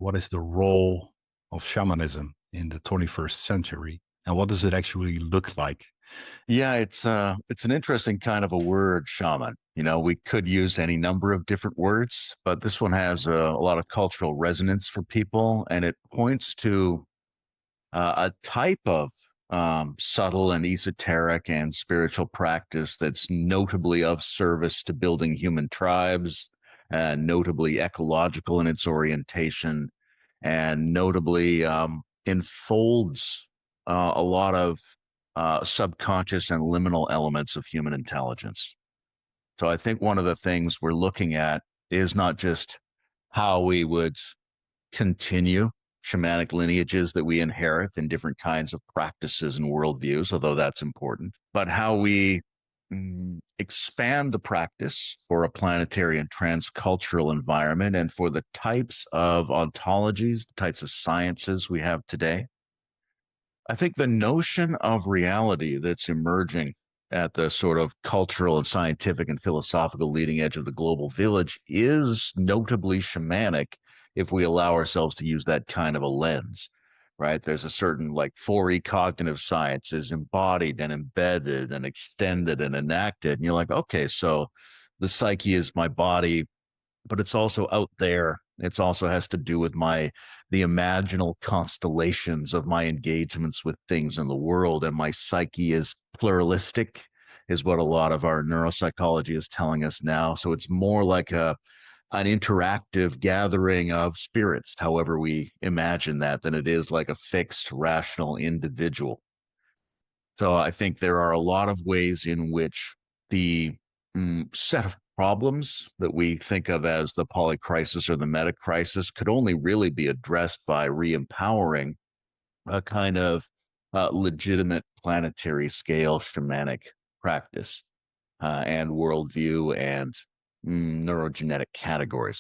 what is the role of shamanism in the 21st century, and what does it actually look like? Yeah, it's an interesting kind of a word, shaman. You know, we could use any number of different words, but this one has a lot of cultural resonance for people, and it points to a type of subtle and esoteric and spiritual practice that's notably of service to building human tribes, and notably ecological in its orientation, and notably enfolds a lot of subconscious and liminal elements of human intelligence. So I think one of the things we're looking at is not just how we would continue shamanic lineages that we inherit in different kinds of practices and worldviews, although that's important, but how we expand the practice for a planetary and transcultural environment and for the types of ontologies, the types of sciences we have today. I think the notion of reality that's emerging at the sort of cultural and scientific and philosophical leading edge of the global village is notably shamanic if we allow ourselves to use that kind of a lens, right? There's a certain like 4E cognitive science is embodied and embedded and extended and enacted. And you're like, okay, so the psyche is my body, but it's also out there. It's also has to do with the imaginal constellations of my engagements with things in the world, and my psyche is pluralistic, is what a lot of our neuropsychology is telling us now. So it's more like a an interactive gathering of spirits, however we imagine that, than it is like a fixed, rational individual. So I think there are a lot of ways in which the set of problems that we think of as the polycrisis or the meta crisis could only really be addressed by re-empowering a kind of legitimate planetary scale shamanic practice and worldview and neurogenetic categories.